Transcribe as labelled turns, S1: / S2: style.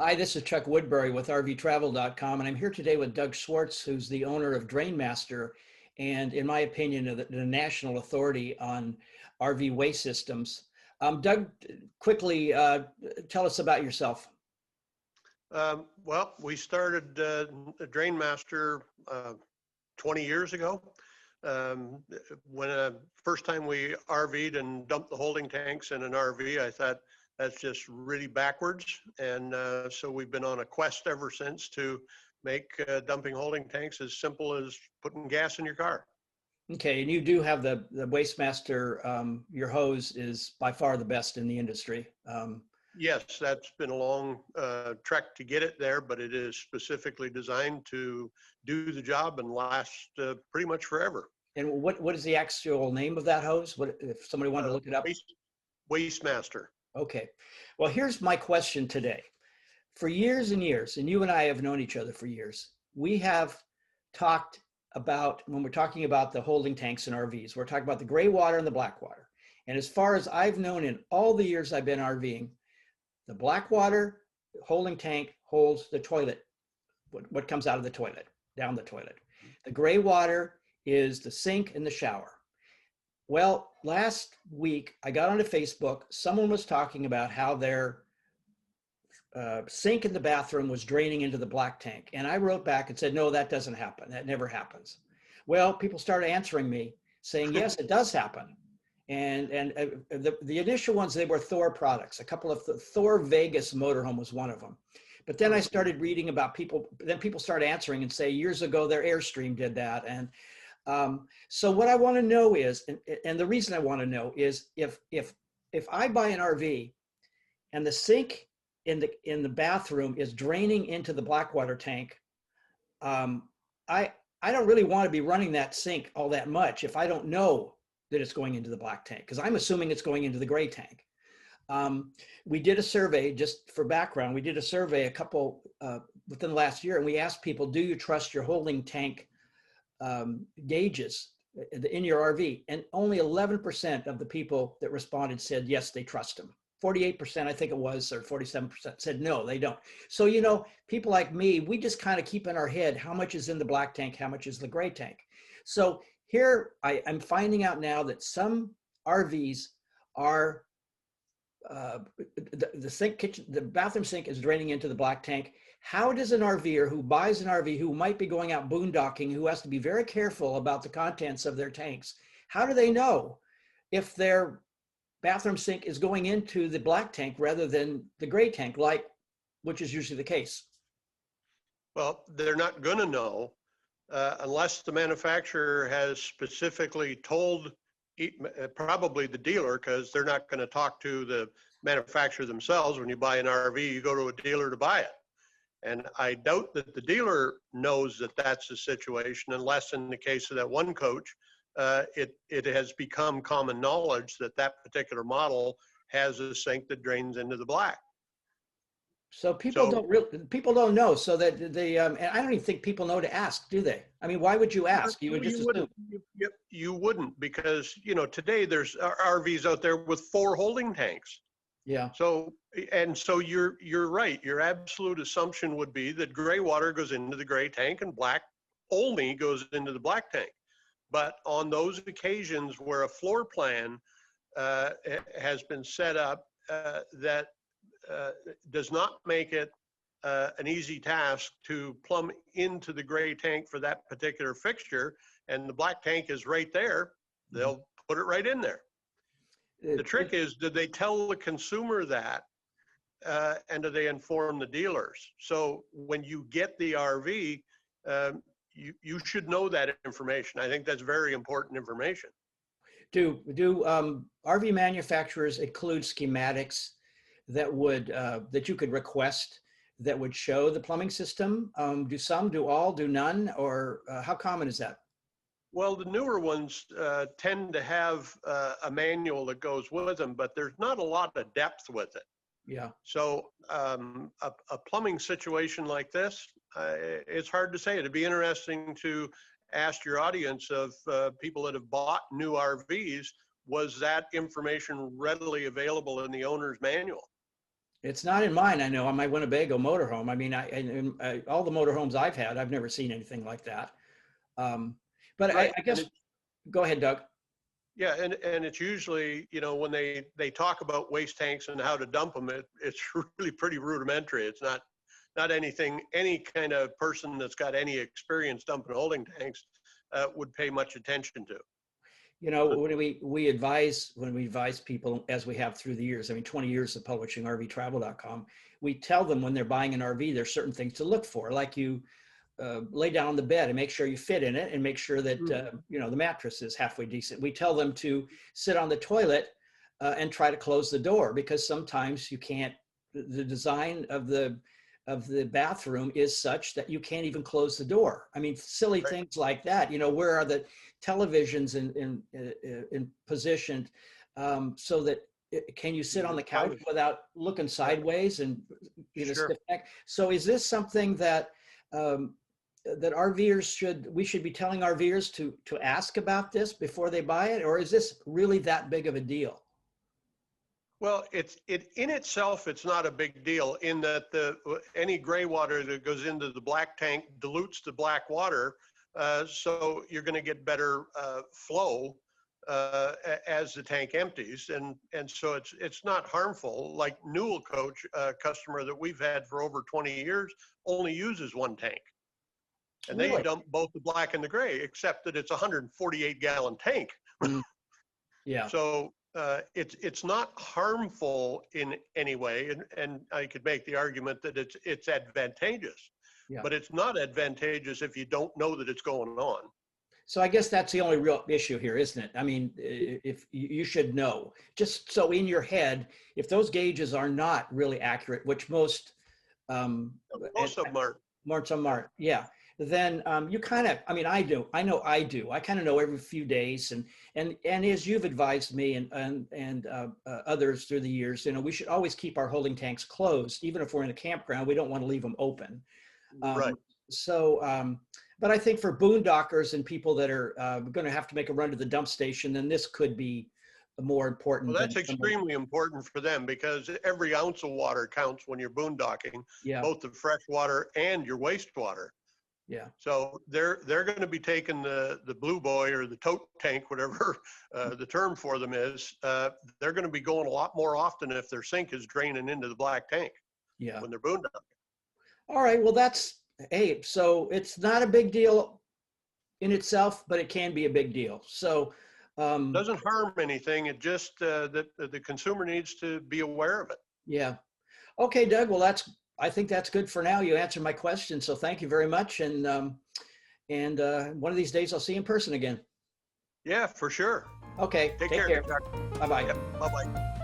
S1: Hi, this is Chuck Woodbury with RVTravel.com, and I'm here today with Doug Schwartz, who's the owner of Drainmaster, and in my opinion, the national authority on RV waste systems. Doug, quickly tell us about yourself.
S2: Well, we started Drainmaster 20 years ago. When first time we RV'd and dumped the holding tanks in an RV, I thought that's just really backwards. And so we've been on a quest ever since to make dumping holding tanks as simple as putting gas in your car.
S1: Okay, and you do have the Wastemaster. Your hose is by far the best in the industry.
S2: Yes, that's been a long trek to get it there, but it is specifically designed to do the job and last pretty much forever.
S1: And what is the actual name of that hose? What if somebody wanted to look it up?
S2: Wastemaster.
S1: Okay. Well, here's my question today. For years and years, and you and I have known each other for years, we have talked about, when we're talking about the holding tanks in RVs, we're talking about the gray water and the black water. And as far as I've known in all the years I've been RVing, the black water holding tank holds the toilet, what comes out of the toilet, down the toilet. The gray water is the sink and the shower. Well, last week I got onto Facebook. Someone was talking about how their sink in the bathroom was draining into the black tank. And I wrote back and said, no, that doesn't happen. That never happens. Well, people started answering me saying, yes, it does happen. And the initial ones, they were Thor products. A couple of Thor Vegas motorhome was one of them. But then I started reading about people, then people started answering and say, years ago, their Airstream did that. And so what I want to know is, and the reason I want to know is if I buy an RV and the sink in the bathroom is draining into the black water tank, I don't really want to be running that sink all that much if I don't know that it's going into the black tank, because I'm assuming it's going into the gray tank. We did a survey, just for background, we did a survey a couple within the last year, and we asked people, do you trust your holding tank gauges in your RV? And only 11% of the people that responded said yes, they trust them. 48%, I think it was, or 47% said no, they don't. So, you know, people like me, we just kind of keep in our head how much is in the black tank, how much is the gray tank. So here I'm finding out now that some RVs are the sink kitchen, the bathroom sink is draining into the black tank. How does an RVer who buys an RV, who might be going out boondocking, who has to be very careful about the contents of their tanks, how do they know if their bathroom sink is going into the black tank rather than the gray tank, which is usually the case?
S2: Well, they're not going to know unless the manufacturer has specifically told probably the dealer, because they're not going to talk to the manufacturer themselves. When you buy an RV, you go to a dealer to buy it. And I doubt that the dealer knows that that's the situation, unless in the case of that one coach, it has become common knowledge that that particular model has a sink that drains into the black.
S1: So people don't know. So that and I don't even think people know to ask, do they? I mean, why would you ask? You would just assume.
S2: You wouldn't, because you know today there's RVs out there with 4 holding tanks.
S1: Yeah.
S2: So you're right. Your absolute assumption would be that gray water goes into the gray tank and black only goes into the black tank. But on those occasions where a floor plan has been set up that does not make it an easy task to plumb into the gray tank for that particular fixture, and the black tank is right there, they'll put it right in there. The trick is, do they tell the consumer that, and do they inform the dealers? So when you get the RV, you should know that information. I think that's very important information.
S1: Do RV manufacturers include schematics that would that you could request that would show the plumbing system? Do some, do all, do none, or how common is that?
S2: Well, the newer ones tend to have a manual that goes with them, but there's not a lot of depth with it.
S1: Yeah.
S2: So a plumbing situation like this, it's hard to say. It'd be interesting to ask your audience of people that have bought new RVs, was that information readily available in the owner's manual?
S1: It's not in mine. I know on my Winnebago motorhome. I mean, all the motorhomes I've had, I've never seen anything like that. Um, but
S2: Right.
S1: I
S2: And
S1: guess, go ahead, Doug.
S2: yeah, and it's usually, when they talk about waste tanks and how to dump them, it's really pretty rudimentary. It's not anything any kind of person that's got any experience dumping holding tanks would pay much attention to.
S1: You know, when we advise people, as we have through the years, I mean, 20 years of publishing RVtravel.com, we tell them when they're buying an RV, there's certain things to look for, like you lay down on the bed and make sure you fit in it, and make sure that the mattress is halfway decent. We tell them to sit on the toilet and try to close the door, because sometimes you can't. The design of the bathroom is such that you can't even close the door. I mean, silly
S2: Right.
S1: things like that. Where are the televisions in positioned so that can you sit on the couch without looking sideways and
S2: Sure.
S1: stiff neck? So is this something that that RVers we should be telling RVers to ask about this before they buy it, or is this really that big of a deal?
S2: Well, it in itself, it's not a big deal in that any gray water that goes into the black tank dilutes the black water, so you're going to get better flow as the tank empties, and so it's not harmful. Like Newell Coach, a customer that we've had for over 20 years, only uses one tank, and they
S1: Really?
S2: dump both the black and the gray, except that it's a 148-gallon tank.
S1: Mm. Yeah.
S2: So it's not harmful in any way, and I could make the argument that it's advantageous,
S1: Yeah.
S2: but it's not advantageous if you don't know that it's going on.
S1: So I guess that's the only real issue here, isn't it? I mean, if you should know, just so in your head, if those gauges are not really accurate, which most
S2: Most of them are.
S1: Some aren't, yeah, then you kind of, I mean, I do, I know I do, I kind of know every few days, and as you've advised me and others through the years, we should always keep our holding tanks closed, even if we're in a campground. We don't want to leave them open.
S2: Right.
S1: So, but I think for boondockers and people that are going to have to make a run to the dump station, then this could be more important.
S2: Well, that's
S1: than
S2: extremely important for them, because every ounce of water counts when you're boondocking,
S1: Yeah,
S2: both the fresh water and your wastewater.
S1: yeah,
S2: So they're going to be taking the blue boy or the tote tank, whatever the term for them is. They're going to be going a lot more often if their sink is draining into the black tank
S1: yeah.
S2: when they're boondocking.
S1: All right, well, hey, so it's not a big deal in itself, but it can be a big deal. So,
S2: Doesn't harm anything. It just that the consumer needs to be aware of it.
S1: yeah. Okay, Doug, well, I think that's good for now. You answered my question, so thank you very much. And one of these days I'll see you in person again.
S2: Yeah, for sure.
S1: Okay,
S2: Take
S1: take
S2: care.
S1: care. Bye-bye.
S2: Bye bye.